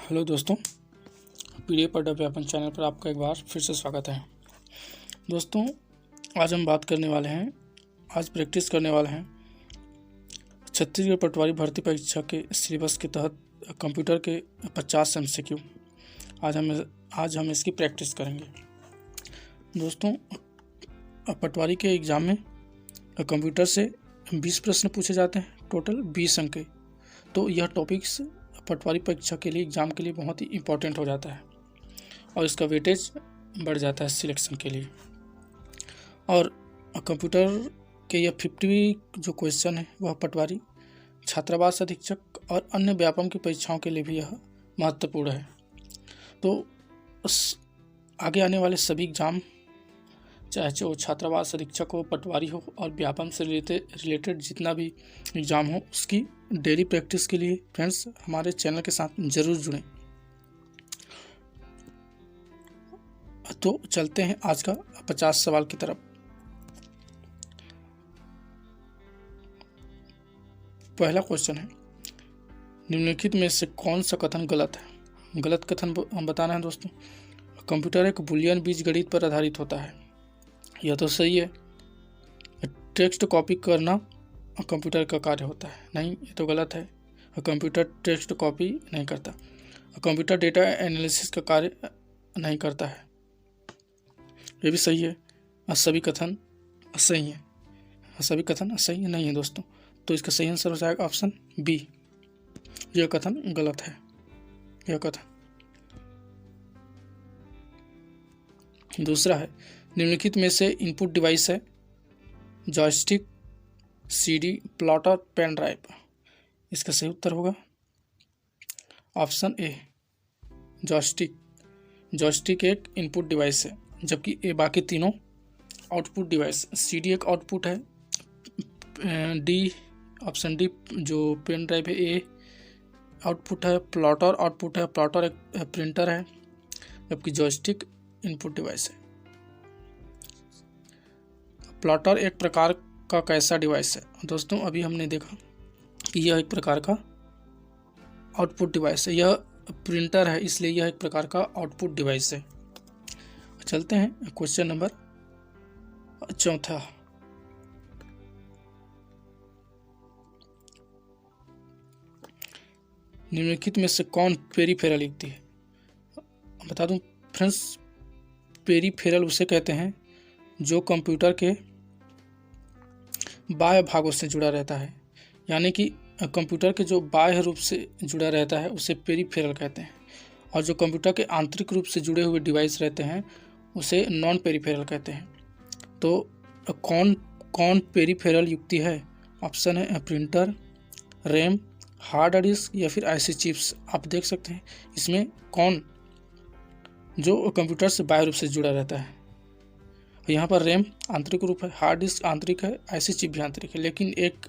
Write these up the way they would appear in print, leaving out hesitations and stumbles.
Hello दोस्तों, PDF पढ़ना व्यापन channel पर आपका एक बार फिर से स्वागत है। दोस्तों, आज हम बात करने वाले हैं, आज प्रैक्टिस करने वाले हैं छत्तीसगढ़ पटवारी भर्ती परीक्षा के सिलेबस के तहत कंप्यूटर के 50 MCQ। आज हम इसकी प्रैक्टिस करेंगे। दोस्तों, पटवारी के एग्ज़ाम में कंप्यूटर से 20 प्रश्न पूछे जाते हैं, टोटल 20 अंक के। तो यह टॉपिक्स पटवारी परीक्षा के लिए, एग्ज़ाम के लिए बहुत ही इम्पोर्टेंट हो जाता है और इसका वेटेज बढ़ जाता है सिलेक्शन के लिए। और कंप्यूटर के यह 50 जो क्वेश्चन है वह पटवारी, छात्रावास अधीक्षक और अन्य व्यापम की परीक्षाओं के लिए भी यह महत्वपूर्ण है। तो आगे आने वाले सभी एग्ज़ाम, चाहे वो छात्रावास अधीक्षक हो, पटवारी हो और व्यापम से रिलेटेड जितना भी एग्ज़ाम हो, उसकी डेली प्रैक्टिस के लिए फ्रेंड्स हमारे चैनल के साथ ज़रूर जुड़ें। तो चलते हैं आज का 50 सवाल की तरफ। पहला क्वेश्चन है, निम्नलिखित में से कौन सा कथन गलत है? गलत कथन हम बताना है दोस्तों। कंप्यूटर एक बुलियन बीजगणित पर आधारित होता है, यह तो सही है। टेक्स्ट कॉपी करना कंप्यूटर का कार्य होता है, नहीं, ये तो गलत है। कंप्यूटर टेक्स्ट कॉपी नहीं करता। कंप्यूटर डेटा एनालिसिस का कार्य नहीं करता है, ये भी सही है। सभी कथन सही है, सभी कथन सही नहीं है दोस्तों। तो इसका सही आंसर हो जाएगा ऑप्शन बी, यह कथन गलत है, यह कथन। दूसरा है, निम्नलिखित में से इनपुट डिवाइस है joystick, CD, plotter, pen drive. इसका सही उत्तर होगा ऑप्शन ए, जॉयस्टिक। जॉयस्टिक एक इनपुट डिवाइस है, जबकि ए बाकी तीनों आउटपुट डिवाइस। CD एक आउटपुट है, डी ऑप्शन डी जो पेन ड्राइव है ए आउटपुट है, प्लॉटर आउटपुट है, प्लॉटर एक प्रिंटर है, जबकि जॉयस्टिक इनपुट डिवाइस है। प्लॉटर एक प्रकार का कैसा डिवाइस है? दोस्तों, अभी हमने देखा कि यह एक प्रकार का आउटपुट डिवाइस है। यह प्रिंटर है, इसलिए यह एक प्रकार का आउटपुट डिवाइस है। चलते हैं क्वेश्चन नंबर चौथा। निम्नलिखित में से कौन पेरीफेरल युक्ति है? बता दूं फ्रेंड्स, पेरीफेरल उसे कहते हैं जो कंप्यूटर के बाह्य भागों से जुड़ा रहता है, यानी कि कंप्यूटर के जो बाह्य रूप से जुड़ा रहता है उसे पेरीफेरल कहते हैं, और जो कंप्यूटर के आंतरिक रूप से जुड़े हुए डिवाइस रहते हैं उसे नॉन पेरीफेरल कहते हैं। तो कौन पेरीफेरल युक्ति है? ऑप्शन है प्रिंटर, रैम, हार्ड डिस्क या फिर IC चिप्स। आप देख सकते हैं इसमें कौन जो कंप्यूटर से बाह्य रूप से जुड़ा रहता है। यहाँ पर रैम आंतरिक रूप है, हार्ड डिस्क आंतरिक है, IC चिप भी आंतरिक है, लेकिन एक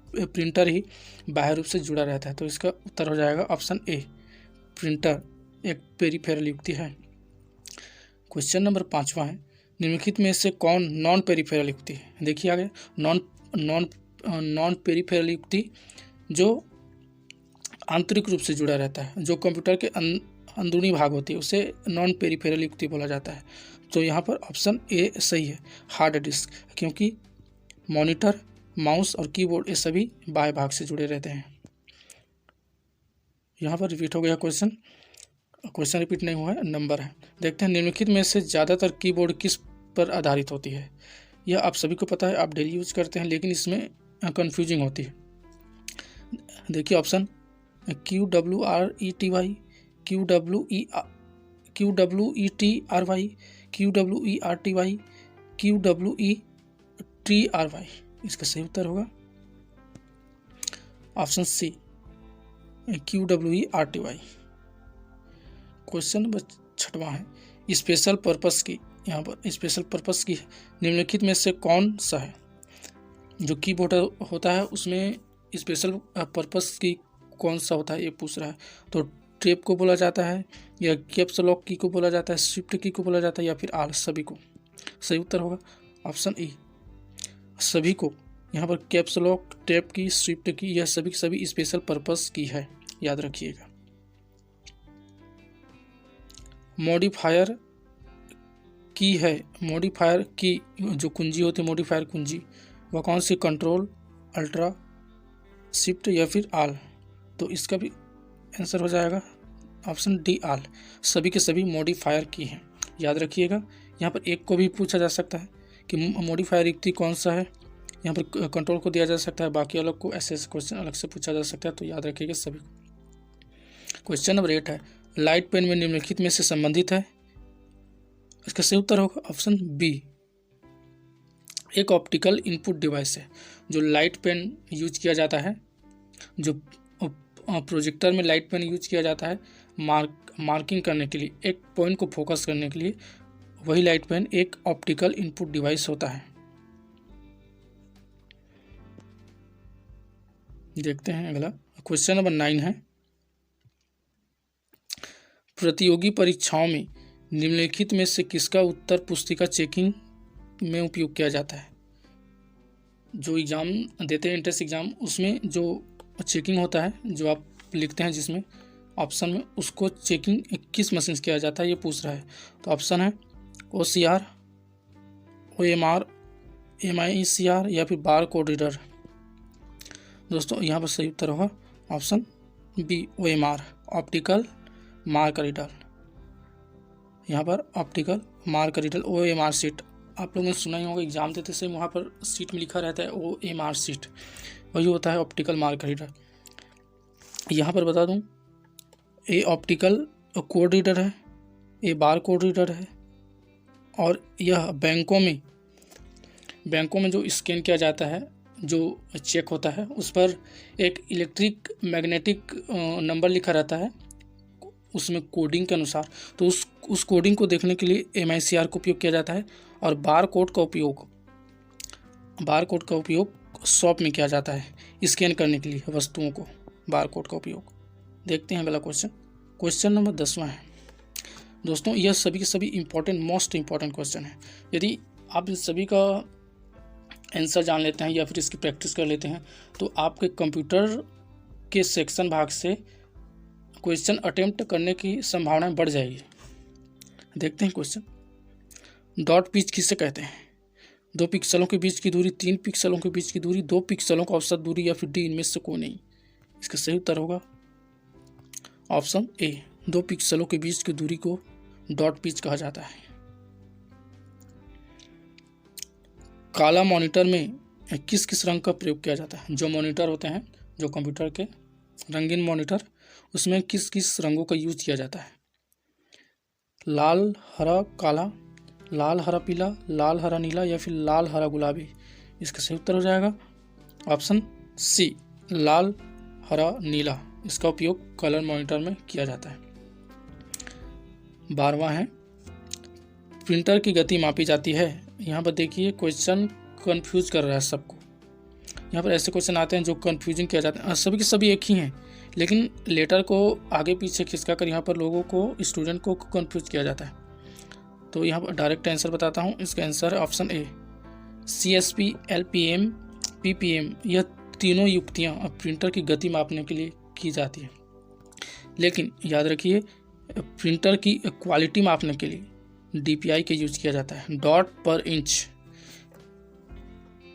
प्रिंटर ही बाह्य रूप से जुड़ा रहता है। तो इसका उत्तर हो जाएगा ऑप्शन ए, प्रिंटर एक पेरीफेरल युक्ति है। क्वेश्चन नंबर 5वां है, निम्नलिखित में से कौन नॉन पेरीफेरल युक्ति है? देखिए आगे, नॉन पेरीफेरल युक्ति जो आंतरिक रूप से जुड़ा रहता है, जो कंप्यूटर के अंदरूनी भाग होती है, उसे नॉन पेरीफेरल युक्ति बोला जाता है। तो यहाँ पर ऑप्शन ए सही है, हार्ड डिस्क, क्योंकि मॉनिटर, माउस और कीबोर्ड ये सभी बाह्य भाग से जुड़े रहते हैं। यहाँ पर रिपीट हो गया क्वेश्चन रिपीट नहीं हुआ है, नंबर है। देखते हैं, निम्नलिखित में से ज़्यादातर कीबोर्ड किस पर आधारित होती है? यह आप सभी को पता है, आप डेली यूज करते हैं, लेकिन इसमें कन्फ्यूजिंग होती है। देखिए option QWERTY, QWETRY, QWERTY, QWETRY। इसका सही उत्तर होगा option C, QWERTY। Question number 6वां है, स्पेशल पर्पस की, यहाँ पर स्पेशल पर्पस की निम्नलिखित में से कौन सा है? जो कीबोर्ड होता है उसमें स्पेशल पर्पस की कौन सा होता है, ये पूछ रहा है। तो टैब को बोला जाता है, या कैप्स लॉक की को बोला जाता है, शिफ्ट की को बोला जाता है, या फिर आल, सभी को। सही उत्तर होगा ऑप्शन ई, सभी को। यहाँ पर कैप्स लॉक, टैब की, शिफ्ट की, यह सभी स्पेशल पर्पस की है, याद रखिएगा। मॉडिफायर की है, मॉडिफायर की जो कुंजी होती है, मॉडिफायर कुंजी, वह कौन सी, कंट्रोल, अल्ट्रा, शिफ्ट या फिर आल। तो इसका भी आंसर हो जाएगा ऑप्शन डी, आल। सभी के सभी मॉडिफायर की हैं, याद रखिएगा। यहाँ पर एक को भी पूछा जा सकता है कि मॉडिफायर युक्ति कौन सा है, यहाँ पर कंट्रोल को दिया जा सकता है, बाकी अलग को ऐसे क्वेश्चन अलग से पूछा जा सकता है, तो याद रखिएगा सभी। क्वेश्चन नंबर 8 है, लाइट पेन में निम्नलिखित में से संबंधित है। इसका सही उत्तर होगा ऑप्शन बी, एक ऑप्टिकल इनपुट डिवाइस है। जो लाइट पेन यूज किया जाता है, जो प्रोजेक्टर में लाइट पेन यूज किया जाता है मार्किंग करने के लिए, एक पॉइंट को फोकस करने के लिए, वही लाइट पेन एक ऑप्टिकल इनपुट डिवाइस होता है। देखते हैं अगला क्वेश्चन नंबर 9 है, प्रतियोगी परीक्षाओं में निम्नलिखित में से किसका उत्तर पुस्तिका चेकिंग में उपयोग किया जाता है। जो एग्ज़ाम देते हैं एंट्रेंस एग्ज़ाम, उसमें जो चेकिंग होता है, जो आप लिखते हैं जिसमें ऑप्शन में, उसको चेकिंग किस मशीन से किया जाता है ये पूछ रहा है। तो ऑप्शन है OCR, OMR, MICR या फिर बार कोड रीडर। दोस्तों यहाँ पर सही उत्तर होगा option B, OMR, optical marker reader. यहाँ पर optical marker reader, OMR sheet, आप लोगों ने सुना ही होगा एग्जाम देते से वहाँ पर सीट में लिखा रहता है OMR सीट, वही होता है ऑप्टिकल मार्कर रीडर। यहाँ पर बता दूँ, ए ऑप्टिकल कोड रीडर है, ए बार कोड रीडर है, और यह बैंकों में जो स्कैन किया जाता है, जो चेक होता है, उस पर एक इलेक्ट्रिक मैग्नेटिक नंबर लिखा रहता है उसमें कोडिंग के अनुसार। तो उस कोडिंग को देखने के लिए MICR का उपयोग किया जाता है, और बार कोड का उपयोग शॉप में किया जाता है स्कैन करने के लिए वस्तुओं को, बार कोड का उपयोग। देखते हैं अगला क्वेश्चन नंबर 10वां है। दोस्तों यह सभी के सभी इम्पोर्टेंट, मोस्ट इम्पॉर्टेंट क्वेश्चन है। यदि आप इन सभी का आंसर जान लेते हैं या फिर इसकी प्रैक्टिस कर लेते हैं, तो आपके कंप्यूटर के सेक्शन भाग से क्वेश्चन अटेम्प्ट करने की संभावना बढ़ जाएगी। देखते हैं क्वेश्चन, डॉट पिच किसे कहते हैं। 2 पिक्सलों के बीच की दूरी, 3 पिक्सलों के बीच की दूरी, 2 पिक्सलों का औसत दूरी, या फिर डी, इनमें से कोई नहीं। इसका सही उत्तर होगा ऑप्शन ए, 2 पिक्सलों के बीच की दूरी को डॉट पिच कहा जाता है। काला मॉनिटर में किस किस रंग का प्रयोग किया जाता है। जो मॉनिटर होते हैं, जो कंप्यूटर के रंगीन मॉनिटर, उसमें किस किस रंगों का यूज किया जाता है। लाल हरा काला, लाल हरा पीला, लाल हरा नीला, या फिर लाल हरा गुलाबी। इसका सही उत्तर हो जाएगा ऑप्शन सी, लाल हरा नीला। इसका उपयोग कलर मॉनिटर में किया जाता है। 12वां है, प्रिंटर की गति मापी जाती है। यहाँ पर देखिए क्वेश्चन कंफ्यूज कर रहा है सबको। यहाँ पर ऐसे क्वेश्चन आते हैं जो कंफ्यूजिंग किया जाता है। सभी के सभी एक ही हैं, लेकिन लेटर को आगे पीछे खिसका कर यहाँ पर लोगों को, स्टूडेंट को कंफ्यूज किया जाता है। तो यहाँ पर डायरेक्ट आंसर बताता हूँ। इसका आंसर है ऑप्शन ए, CSP, LPM, PPM। यह तीनों युक्तियाँ प्रिंटर की गति मापने के लिए की जाती है। लेकिन याद रखिए, प्रिंटर की क्वालिटी मापने के लिए DPI का यूज किया जाता है, डॉट पर इंच।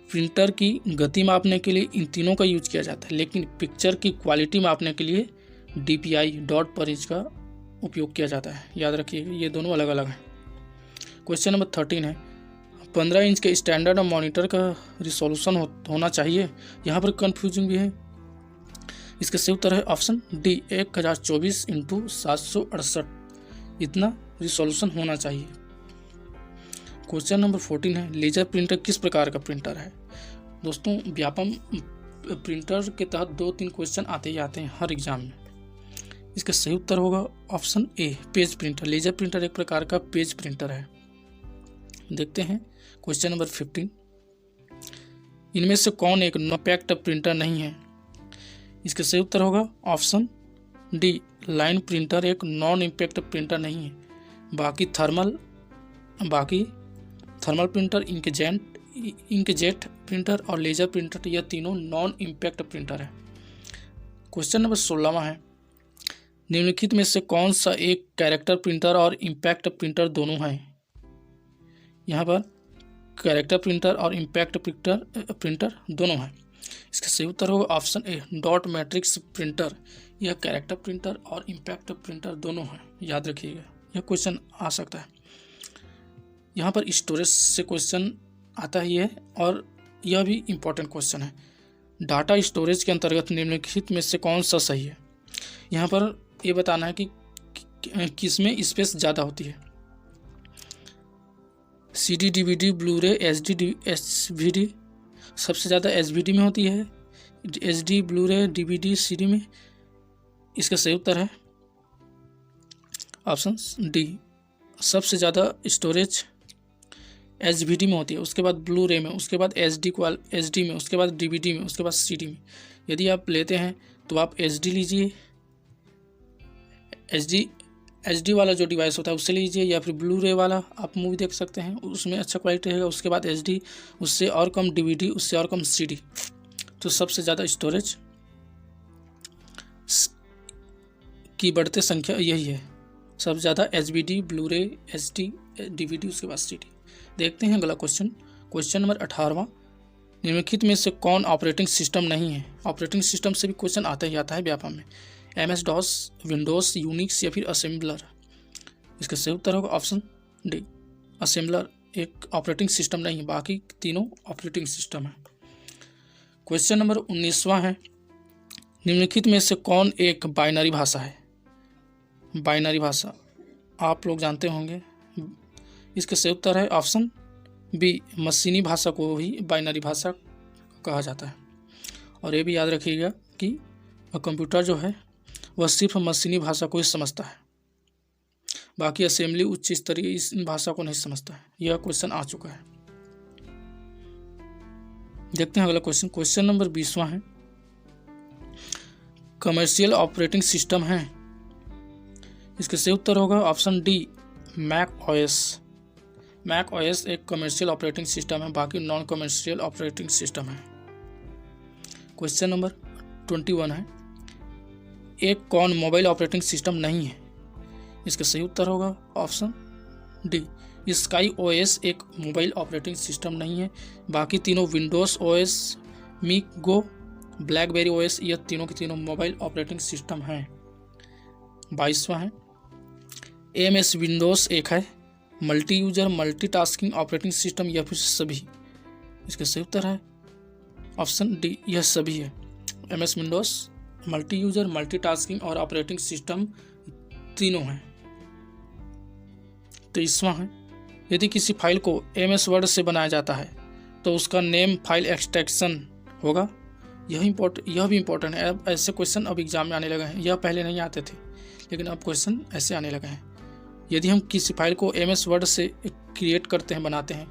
प्रिंटर की गति मापने के लिए इन तीनों का यूज किया जाता है, लेकिन पिक्चर की क्वालिटी मापने के लिए DPI, डॉट पर इंच का उपयोग किया जाता है। याद रखिए, ये दोनों अलग अलग हैं। क्वेश्चन नंबर 13 है, 15 इंच के स्टैंडर्ड मॉनिटर का रिसोल्यूशन होना चाहिए। यहाँ पर कंफ्यूजिंग भी है। इसका सही उत्तर है ऑप्शन डी, 1024x768। इतना रिसोल्यूशन होना चाहिए। क्वेश्चन नंबर 14 है, लेजर प्रिंटर किस प्रकार का प्रिंटर है। दोस्तों व्यापम प्रिंटर के तहत 2-3 क्वेश्चन आते ही आते हैं हर एग्जाम में। इसका सही उत्तर होगा option A, page printer. Laser printer एक प्रकार का पेज प्रिंटर है। देखते हैं क्वेश्चन नंबर 15, इनमें से कौन एक नॉन-पैक्ड प्रिंटर नहीं है। इसका सही उत्तर होगा ऑप्शन डी, लाइन प्रिंटर एक नॉन इम्पैक्ट प्रिंटर नहीं है। बाकी थर्मल प्रिंटर, इंकजेट प्रिंटर और लेजर प्रिंटर, यह तीनों नॉन इम्पैक्ट प्रिंटर है। क्वेश्चन नंबर 16वां है, निम्नलिखित में से कौन सा एक कैरेक्टर प्रिंटर और इम्पैक्ट प्रिंटर दोनों है? यहाँ पर कैरेक्टर प्रिंटर और इम्पैक्ट प्रिंटर दोनों हैं। इसका सही उत्तर होगा ऑप्शन ए, डॉट मैट्रिक्स प्रिंटर। यह कैरेक्टर प्रिंटर और इम्पैक्ट प्रिंटर दोनों हैं, याद रखिएगा, यह क्वेश्चन आ सकता है। यहाँ पर स्टोरेज से क्वेश्चन आता ही है और यह भी इम्पोर्टेंट क्वेश्चन है। डाटा स्टोरेज के अंतर्गत निम्नलिखित में से कौन सा सही है? यहाँ पर ये बताना है कि किसमें स्पेस ज़्यादा होती है। CD, DVD, Blu-ray, HD, SVD, सबसे ज़्यादा SVD में होती है, HD, ब्लू-रे, DVD, CD में। इसका सही उत्तर है ऑप्शन डी, सबसे ज़्यादा स्टोरेज SVD में होती है, उसके बाद ब्लू-रे में, उसके बाद SD में, उसके बाद DVD में, उसके बाद CD में। यदि आप लेते हैं तो आप SD लीजिए, HD वाला जो डिवाइस होता है उससे लीजिए, या फिर ब्लू-रे वाला आप मूवी देख सकते हैं, उसमें अच्छा क्वालिटी रहेगा। उसके बाद HD, उससे और कम DVD, उससे और कम CD। तो सबसे ज़्यादा स्टोरेज की बढ़ते संख्या यही है, सबसे ज़्यादा SVD, ब्लू-रे, SD, DVD, उसके बाद CD। देखते हैं अगला क्वेश्चन। क्वेश्चन नंबर 18वां, निम्नलिखित में से कौन ऑपरेटिंग सिस्टम नहीं है? ऑपरेटिंग सिस्टम से भी क्वेश्चन आता ही आता है व्यापम में। MS-DOS, विंडोज़, यूनिक्स या फिर असेंबलर। इसका सही उत्तर होगा ऑप्शन डी, असेंबलर एक ऑपरेटिंग सिस्टम नहीं है, बाकी तीनों ऑपरेटिंग सिस्टम है। क्वेश्चन नंबर 19वां है, निम्नलिखित में से कौन एक बाइनरी भाषा है? बाइनरी भाषा आप लोग जानते होंगे। इसका सही उत्तर है ऑप्शन बी, मशीनी भाषा को ही बाइनरी भाषा कहा जाता है। और ये भी याद रखिएगा कि कंप्यूटर जो है वह सिर्फ मशीनी भाषा को ही समझता है, बाकी असेंबली उच्च स्तरीय इस भाषा को नहीं समझता है। यह क्वेश्चन आ चुका है। देखते हैं अगला क्वेश्चन। क्वेश्चन नंबर 20वां है, कमर्शियल ऑपरेटिंग सिस्टम है। इसका सही उत्तर होगा option D, Mac OS। Mac OS एक कमर्शियल ऑपरेटिंग सिस्टम है, बाकी नॉन कमर्शियल ऑपरेटिंग सिस्टम है। क्वेश्चन नंबर 21 है, एक कौन मोबाइल ऑपरेटिंग सिस्टम नहीं है? इसका सही उत्तर होगा ऑप्शन डी, स्काई OS एक मोबाइल ऑपरेटिंग सिस्टम नहीं है, बाकी तीनों विंडोज़ OS, मिगो, ब्लैकबेरी OS, यह तीनों के तीनों मोबाइल ऑपरेटिंग सिस्टम हैं। 22वां है, MS विंडोज़ एक है, multi user multitasking operating system या फिर सभी? इसका सही उत्तर है ऑप्शन डी, यह सभी है। MS Windows multi user multitasking और ऑपरेटिंग सिस्टम तीनों हैं। 23वां है, यदि किसी फाइल को MS वर्ड से बनाया जाता है तो उसका नेम फाइल एक्सटेंशन होगा। यह भी इम्पोर्टेंट है। अब ऐसे क्वेश्चन अब एग्जाम में आने लगे हैं, यह पहले नहीं आते थे लेकिन अब क्वेश्चन ऐसे आने लगे हैं। यदि हम किसी फाइल को MS वर्ड से क्रिएट करते हैं, बनाते हैं,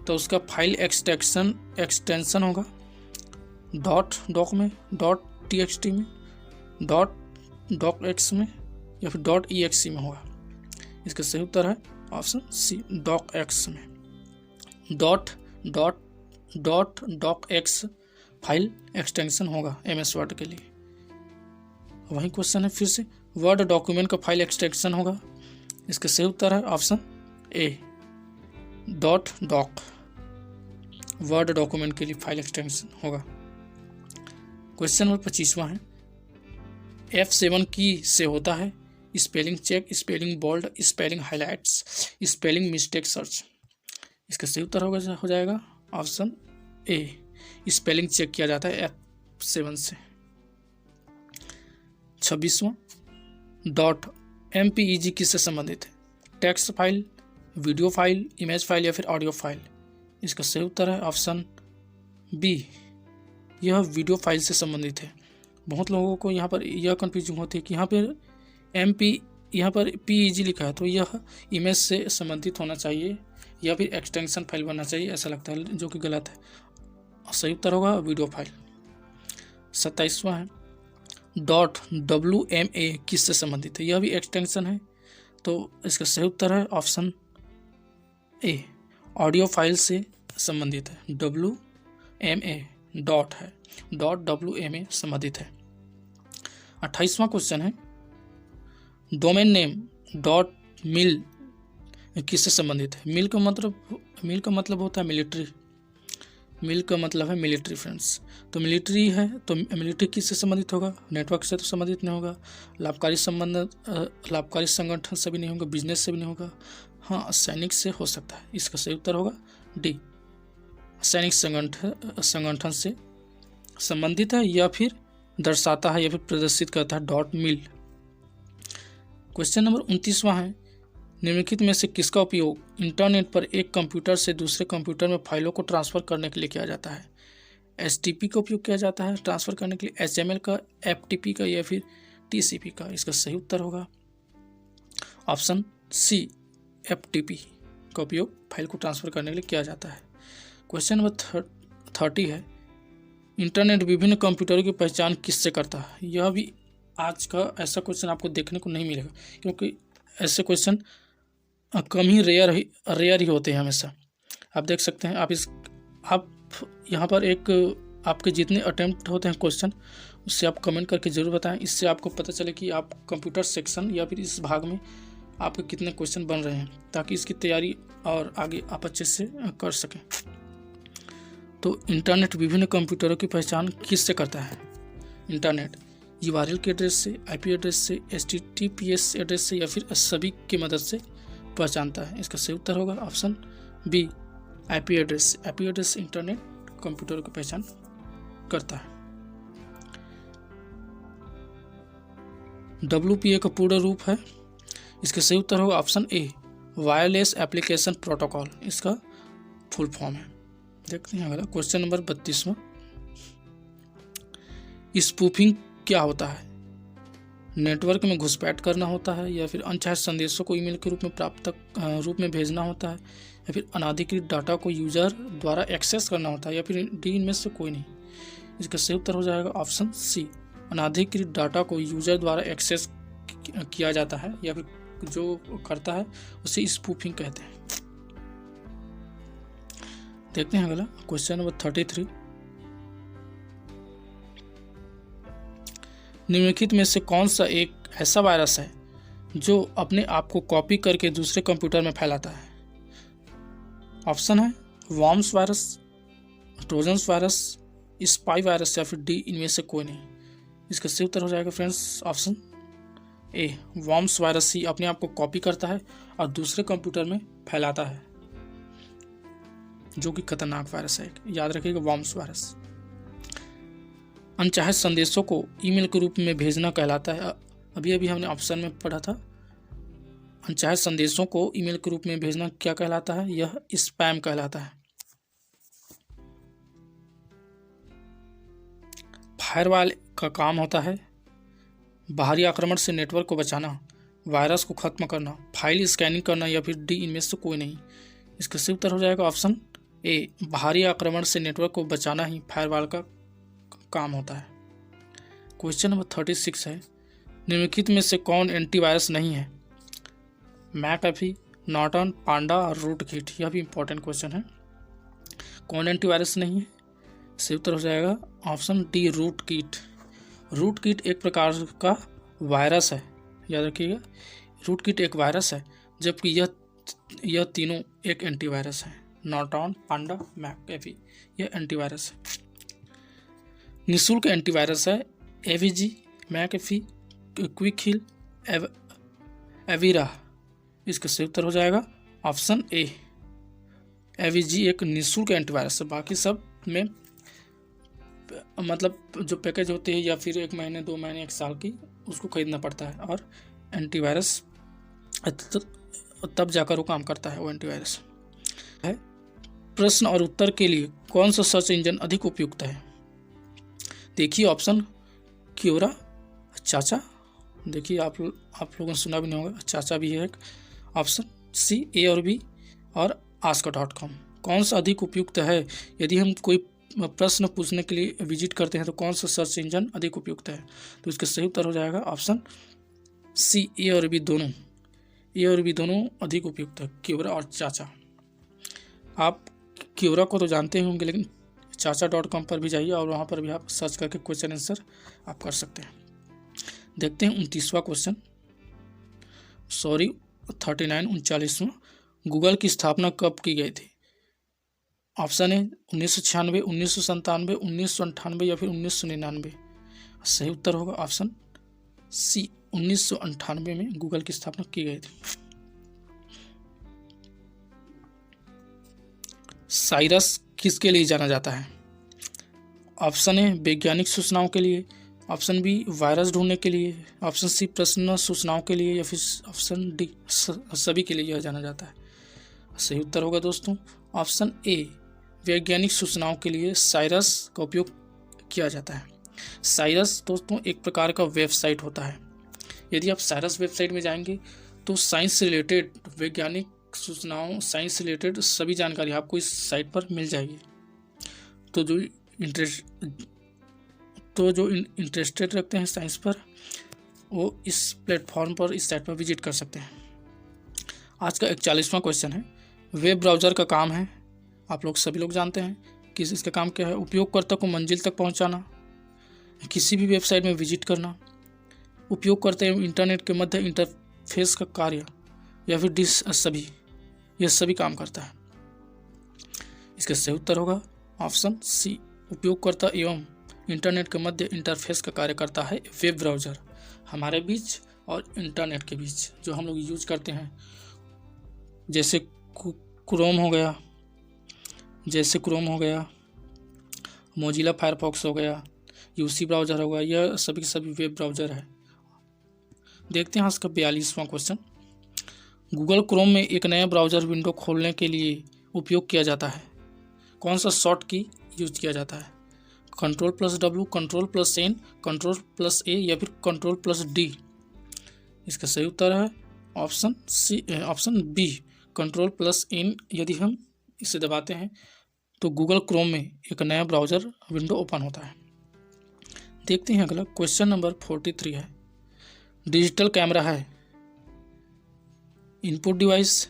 तो उसका फाइल एक्सटेंशन होगा डॉक में, .txt में, .docx में या फिर .exe में होगा। इसका सही उत्तर है ऑप्शन सी, docx में। .docx फाइल एक्सटेंशन होगा MS वर्ड के लिए। वही क्वेश्चन है फिर से, वर्ड डॉक्यूमेंट का फाइल एक्सटेंशन होगा। इसका सही उत्तर है option A, .doc Word document के लिए फाइल एक्सटेंशन होगा। क्वेश्चन नंबर 25वां है, F7 की से होता है spelling check, spelling bold, spelling highlights, spelling mistake search. इसका सही उत्तर हो जाएगा ऑप्शन ए, स्पेलिंग चेक किया जाता है F7 से। 26वां, .mpeg किससे संबंधित है? Text file, video file, image file या फिर ऑडियो फाइल? इसका सही उत्तर है ऑप्शन बी, यह वीडियो फाइल से संबंधित है। बहुत लोगों को यहाँ पर यह कन्फ्यूजिंग होती है कि यहाँ पर PEG लिखा है तो यह इमेज से संबंधित होना चाहिए या फिर एक्सटेंशन फाइल बनना चाहिए, ऐसा लगता है, जो कि गलत है। सही उत्तर होगा वीडियो फाइल। 27वां है, .wma किससे संबंधित है? यह भी एक्सटेंशन है, तो इसका सही उत्तर है ऑप्शन ए, ऑडियो फाइल से संबंधित है। WMA डॉट है, .wma संबंधित है। 28वां क्वेश्चन है, डोमेन नेम डॉट मिल किससे संबंधित है? मिल का मतलब होता है मिलिट्री। मिल का मतलब है मिलिट्री फ्रेंड्स। तो मिलिट्री है तो मिलिट्री किससे संबंधित होगा? नेटवर्क से तो संबंधित नहीं होगा। लाभकारी संगठन से भी नहीं होगा, बिजनेस से भी नहीं होगा। हाँ, सैनिक से हो सकता है। इसका सही उत्तर होगा डी, सैनिक संगठन से संबंधित है या फिर दर्शाता है या फिर प्रदर्शित करता है डॉट मिल। क्वेश्चन नंबर 29वां है, निम्नलिखित में से किसका उपयोग इंटरनेट पर एक कंप्यूटर से दूसरे कंप्यूटर में फाइलों को ट्रांसफ़र करने के लिए किया जाता है? HTTP का उपयोग किया जाता है ट्रांसफ़र करने के लिए, HTML का, FTP का या फिर TCP का? इसका सही उत्तर होगा ऑप्शन सी, FTP का उपयोग फाइल को ट्रांसफ़र करने के लिए किया जाता है। क्वेश्चन नंबर 30 है, इंटरनेट विभिन्न कंप्यूटरों की पहचान किससे करता है? यह भी आज का ऐसा क्वेश्चन आपको देखने को नहीं मिलेगा, क्योंकि ऐसे क्वेश्चन कम ही रेयर ही होते हैं हमेशा। आप देख सकते हैं, आप यहाँ पर एक आपके जितने अटेम्प्ट होते हैं क्वेश्चन, उससे आप कमेंट करके ज़रूर बताएं। इससे आपको पता चले कि आप कंप्यूटर सेक्शन या फिर इस भाग में आपके कितने क्वेश्चन बन रहे हैं, ताकि इसकी तैयारी और आगे आप अच्छे से कर सकें। तो इंटरनेट विभिन्न कंप्यूटरों की पहचान किससे करता है? इंटरनेट URL के एड्रेस से, IP एड्रेस से, HTTPS एड्रेस से या फिर सभी की मदद से पहचानता है? इसका सही उत्तर होगा option B, IP address. IP address internet कंप्यूटरों की पहचान करता है। WPA का पूर्ण रूप है, इसका सही उत्तर होगा ऑप्शन ए, वायरलेस एप्लीकेशन प्रोटोकॉल इसका फुल फॉर्म है। देखते हैं अगला क्वेश्चन नंबर 32वां, स्पूफिंग क्या होता है? नेटवर्क में घुसपैठ करना होता है या फिर अनचाहे संदेशों को ईमेल के रूप में भेजना होता है या फिर अनाधिकृत डाटा को यूजर द्वारा एक्सेस करना होता है या फिर डी इनमें से कोई नहीं? इसका सही उत्तर हो जाएगा ऑप्शन सी, अनाधिकृत डाटा को यूजर द्वारा एक्सेस किया जाता है या फिर जो करता है उसे स्पूफिंग कहते हैं। देखते हैं अगला क्वेश्चन नंबर 33, निम्नलिखित में से कौन सा एक ऐसा वायरस है जो अपने आप को कॉपी करके दूसरे कंप्यूटर में फैलाता है? ऑप्शन है worms virus, trojans virus, spy virus या फिर डी इनमें से कोई नहीं? इसका सही उत्तर हो जाएगा friends option A, worms virus ही अपने आप को कॉपी करता है और दूसरे कंप्यूटर में फैलाता है, जो कि खतरनाक वायरस है। याद रखिएगा वॉर्म्स वायरस। अनचाहे संदेशों को ईमेल के रूप में भेजना कहलाता है। अभी हमने ऑप्शन में पढ़ा था, अनचाहे संदेशों को ईमेल के रूप में भेजना क्या कहलाता है? यह स्पैम कहलाता है। फायरवॉल का काम होता है बाहरी आक्रमण से नेटवर्क को बचाना, वायरस को खत्म करना, फाइल स्कैनिंग करना या फिर डी इनमें से कोई नहीं? इसका सही उत्तर हो जाएगा ऑप्शन ए, बाहरी आक्रमण से नेटवर्क को बचाना ही फायरवॉल का काम होता है। क्वेश्चन नंबर 36 है, निम्नलिखित में से कौन एंटीवायरस नहीं है? मैकअफी, नॉर्टन, पांडा और रूटकिट? यह भी इंपॉर्टेंट क्वेश्चन है। कौन एंटीवायरस नहीं है? सही उत्तर हो जाएगा ऑप्शन डी, रूटकिट। रूटकिट एक प्रकार का वायरस है, याद रखिएगा। रूटकिट एक वायरस है, जबकि यह तीनों एक एंटीवायरस है। नॉर्टन, पांडा, मैकअफी यह एंटीवायरस है। निःशुल्क एंटीवायरस है एवीजी, मैकअफी, क्विक हिल, एवीरा। इसका सही उत्तर हो जाएगा ऑप्शन ए, एवीजी एक निःशुल्क एंटीवायरस है। बाकी सब में मतलब जो पैकेज होते हैं या फिर 1 महीने 2 महीने 1 साल की, उसको खरीदना पड़ता है और एंटीवायरस तब जाकर वो काम करता है, वो एंटीवायरस है। प्रश्न और उत्तर के लिए कौन सा सर्च इंजन अधिक उपयुक्त है? देखिए ऑप्शन क्यूरा, चाचा, देखिए आप लोगों ने सुना भी नहीं होगा, चाचा भी है एक। ऑप्शन सी, ए और बी और ask.com। कौन सा अधिक उपयुक्त है? यदि हम कोई प्रश्न पूछने के लिए विजिट करते हैं तो कौन सा सर्च इंजन अधिक उपयुक्त है? तो इसका सही उत्तर हो जाएगा ऑप्शन सी, ए और बी दोनों अधिक उपयुक्त है, क्यूरा और चाचा। आप क्यूरा को तो जानते ही होंगे, लेकिन चाचा.com पर भी जाइए और वहाँ पर भी आप सर्च करके क्वेश्चन आंसर आप कर सकते हैं। देखते हैं 29वां क्वेश्चन, सॉरी 39 गूगल की स्थापना कब की गई थी? ऑप्शन है 1996, 1997, 1998 या फिर 1999। सही उत्तर होगा ऑप्शन सी 1998 में गूगल की स्थापना की गई थी। साइरस किसके लिए जाना जाता है? ऑप्शन ए वैज्ञानिक सूचनाओं के लिए, ऑप्शन बी वायरस ढूंढने के लिए, ऑप्शन सी प्रश्न सूचनाओं के लिए या फिर ऑप्शन डी सभी के लिए यह जाना जाता है। सही उत्तर होगा दोस्तों ऑप्शन ए वैज्ञानिक सूचनाओं के लिए साइरस का उपयोग किया जाता है। साइरस दोस्तों एक प्रकार का वेबसाइट होता है। यदि आप साइरस वेबसाइट में जाएंगे तो साइंस से रिलेटेड वैज्ञानिक सूचनाओं, साइंस से रिलेटेड सभी जानकारी आपको इस साइट पर मिल जाएगी। तो जो इंटरेस्टेड रखते हैं साइंस पर, वो इस प्लेटफॉर्म पर, इस साइट पर विजिट कर सकते हैं। आज का 41वां क्वेश्चन है, वेब ब्राउज़र का काम है, आप लोग सभी लोग जानते हैं कि इसका काम क्या है। उपयोगकर्ता को मंजिल तक पहुंचाना, किसी भी वेबसाइट में विजिट करना, उपयोगकर्ता एवं इंटरनेट के मध्य इंटरफेस का कार्य, या फिर यह सभी काम करता है। इसका सही उत्तर होगा ऑप्शन सी उपयोगकर्ता एवं इंटरनेट के मध्य इंटरफेस का कार्य करता है वेब ब्राउज़र, हमारे बीच और इंटरनेट के बीच जो हम लोग यूज करते हैं, जैसे क्रोम हो गया, मोजिला फायरफॉक्स हो गया, यूसी ब्राउज़र हो गया, यह सभी के सभी वेब ब्राउज़र है। देखते हैं आज का 42वां क्वेश्चन, गूगल क्रोम में एक नया ब्राउज़र विंडो खोलने के लिए उपयोग किया जाता है, कौन सा शॉर्ट की यूज किया जाता है? Ctrl+W, Ctrl+N, Ctrl+A या फिर Ctrl+D। इसका सही उत्तर है ऑप्शन बी Ctrl+N। यदि हम इसे दबाते हैं तो गूगल क्रोम में एक नया ब्राउज़र विंडो ओपन होता है। देखते हैं अगला क्वेश्चन नंबर 43 है, डिजिटल कैमरा है, इनपुट डिवाइस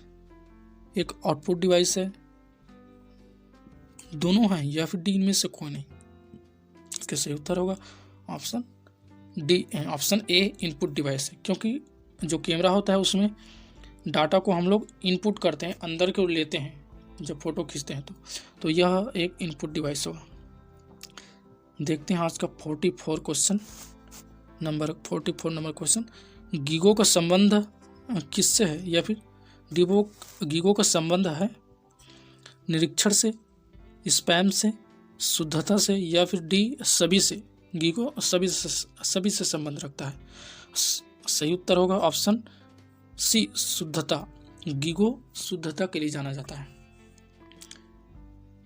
एक आउटपुट डिवाइस है, दोनों हैं या फिर डी इनमें से कोई नहीं? इसका सही उत्तर होगा option D, option A input device है, क्योंकि जो कैमरा होता है उसमें डाटा को हम लोग इनपुट करते हैं, अंदर की ओर लेते हैं जब फोटो खींचते हैं तो यह एक इनपुट डिवाइस होगा। देखते हैं आज का 44 नंबर क्वेश्चन, गीगो का संबंध किससे है या फिर गीगो का संबंध है निरीक्षण से, स्पैम से, शुद्धता से या फिर डी सभी से? गीगो सभी से संबंध रखता है। सही उत्तर होगा ऑप्शन सी शुद्धता, गीगो शुद्धता के लिए जाना जाता है।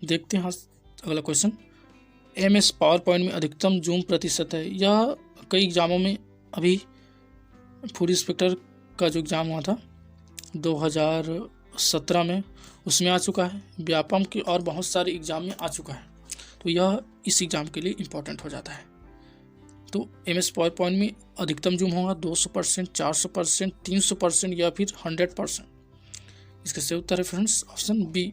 देखते हैं अगला क्वेश्चन, MS पावर पॉइंट में अधिकतम जूम प्रतिशत है। यह कई एग्जामों में, अभी फूड इंस्पेक्टर का जो एग्ज़ाम हुआ था 2017 में, उसमें आ चुका है, व्यापम के और बहुत सारे एग्जाम में आ चुका है, तो यह इस एग्ज़ाम के लिए इम्पोर्टेंट हो जाता है। तो MS पावर पॉइंट में अधिकतम जूम होगा 200%, 400%, 300% या फिर 100%। इसका सही उत्तर है फ्रेंड्स ऑप्शन बी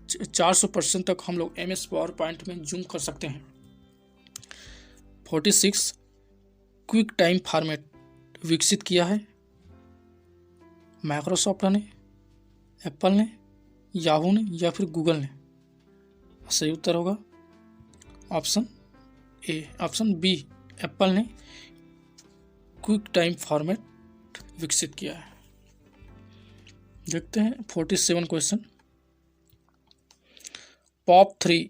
400% तक हम लोग MS पावर पॉइंट में जूम कर सकते हैं। 46 क्विक टाइम फॉर्मेट विकसित किया है माइक्रोसॉफ्ट ने, एप्पल ने, याहू ने या फिर गूगल ने? सही उत्तर होगा ऑप्शन बी एप्पल ने क्विक टाइम फॉर्मेट विकसित किया है। देखते हैं 47 क्वेश्चन, POP3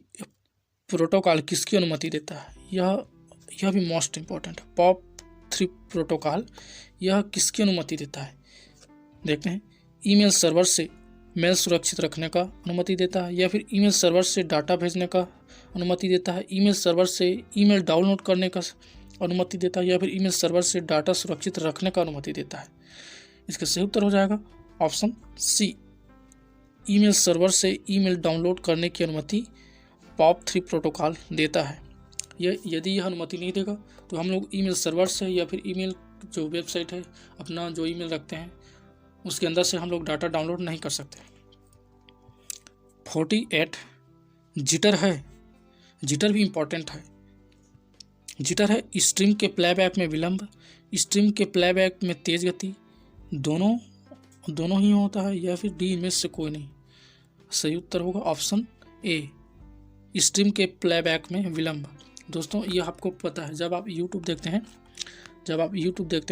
प्रोटोकॉल किसकी अनुमति देता है? यह भी मोस्ट इम्पोर्टेंट है। POP3 प्रोटोकॉल यह किसकी अनुमति देता है? देखते हैं, ईमेल सर्वर से मेल सुरक्षित रखने का अनुमति देता है या फिर ईमेल सर्वर से डाटा भेजने का अनुमति देता है, ईमेल सर्वर से ईमेल डाउनलोड करने का अनुमति देता है या फिर ईमेल सर्वर से डाटा सुरक्षित रखने का अनुमति देता है? इसका सही उत्तर हो जाएगा ऑप्शन सी, ईमेल सर्वर से ईमेल डाउनलोड करने की अनुमति POP3 प्रोटोकॉल देता है। यदि यह अनुमति नहीं देगा तो हम लोग ईमेल सर्वर से या फिर ईमेल जो वेबसाइट है, अपना जो ईमेल रखते हैं उसके अंदर से हम लोग डाटा डाउनलोड नहीं कर सकते। 48 जिटर है, जिटर भी इम्पोर्टेंट है। जिटर है स्ट्रीम के प्लेबैक में विलंब, स्ट्रीम के प्लेबैक में तेज गति, दोनों दोनों ही होता है या फिर डी में से कोई नहीं? सही उत्तर होगा ऑप्शन ए, स्ट्रीम के प्लेबैक में विलंब। दोस्तों ये आपको पता है, जब आप यूट्यूब देखते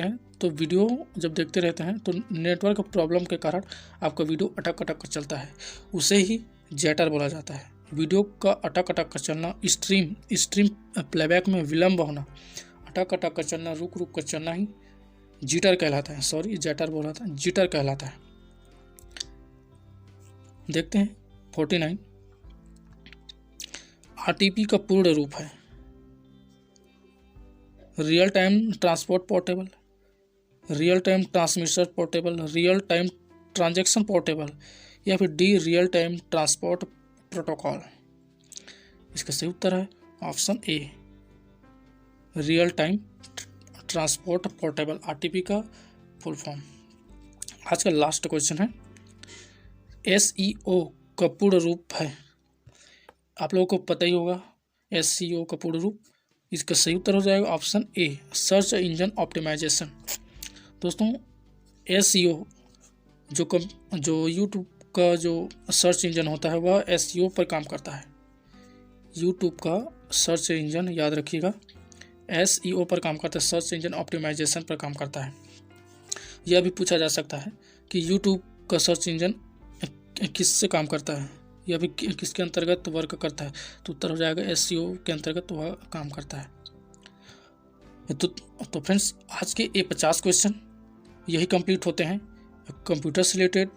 हैं तो वीडियो जब देखते रहते हैं तो नेटवर्क प्रॉब्लम के कारण आपका वीडियो अटक अटक कर चलता है, उसे ही जैटर बोला जाता है। वीडियो का अटक अटक कर चलना, स्ट्रीम प्लेबैक में विलंब होना, अटक अटक कर चलना, रुक रुक कर चलना ही जिटर कहलाता है। सॉरी, जैटर बोला था, जिटर कहलाता है। देखते हैं 49, आरटीपी का पूर्ण रूप है real time transport portable, real time transmission portable, real time transaction portable, या फिर D real time transport protocol. इसका सही उत्तर है ऑप्शन ए, real time transport portable, RTP का फुल फॉर्म। आज का लास्ट क्वेश्चन है, एसईओ का पूर्ण रूप है, आप लोगों को पता ही होगा एसईओ का पूर्ण रूप। इसका सही उत्तर हो जाएगा option A, search engine optimisation. दोस्तों एसईओ जो यूट्यूब का जो सर्च इंजन होता है वह एसईओ पर काम करता है। यूट्यूब का सर्च इंजन याद रखिएगा एसईओ पर काम करता है, सर्च इंजन ऑप्टिमाइजेशन पर काम करता है। यह भी पूछा जा सकता है कि यूट्यूब का सर्च इंजन किससे काम करता है या भी किसके अंतर्गत वर्क करता है, तो उत्तर हो जाएगा एसईओ के अंतर्गत वह काम करता है। तो फ्रेंड्स आज के ये 50 क्वेश्चन यही कंप्लीट होते हैं कंप्यूटर से रिलेटेड।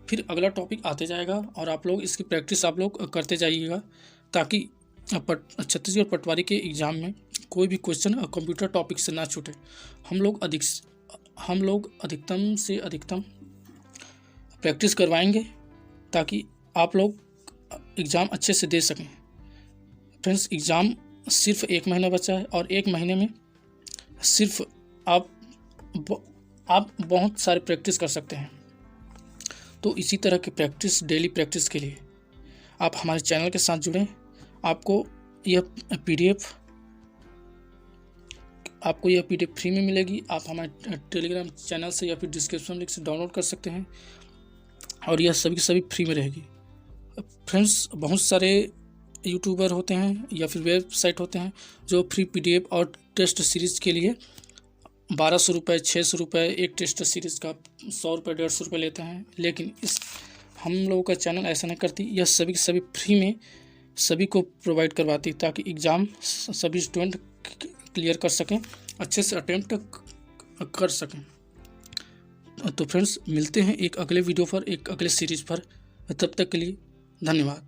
फिर अगला टॉपिक आते जाएगा और आप लोग इसकी प्रैक्टिस आप लोग करते जाइएगा, ताकि छत्तीसगढ़ पटवारी के एग्ज़ाम में कोई भी क्वेश्चन कंप्यूटर टॉपिक से ना छूटे। हम लोग अधिकतम से अधिकतम प्रैक्टिस करवाएंगे ताकि आप लोग एग्ज़ाम अच्छे से दे सकें। फ्रेंड्स एग्ज़ाम सिर्फ 1 महीना बचा है और 1 महीने में सिर्फ आप बहुत सारे प्रैक्टिस कर सकते हैं। तो इसी तरह की प्रैक्टिस, डेली प्रैक्टिस के लिए आप हमारे चैनल के साथ जुड़ें। आपको यह पीडीएफ फ्री में मिलेगी। आप हमारे टेलीग्राम चैनल से या फिर डिस्क्रिप्शन लिंक से डाउनलोड कर सकते हैं और यह सभी फ्री में रहेगी। फ्रेंड्स बहुत सारे यूट्यूबर होते हैं या फिर वेबसाइट होते हैं जो फ्री पीडीएफ और टेस्ट सीरीज़ के लिए 1200 रुपये, 600 रुपये, एक टेस्ट सीरीज़ का 100 रुपये, 150 रुपये लेते हैं। लेकिन हम लोगों का चैनल ऐसा नहीं करती, यह सभी फ्री में सभी को प्रोवाइड करवाती है ताकि एग्ज़ाम सभी स्टूडेंट क्लियर कर सकें, अच्छे से अटेम्प्ट कर सकें। तो फ्रेंड्स मिलते हैं एक अगले वीडियो पर, एक अगले सीरीज़ पर। तब तक के लिए धन्यवाद।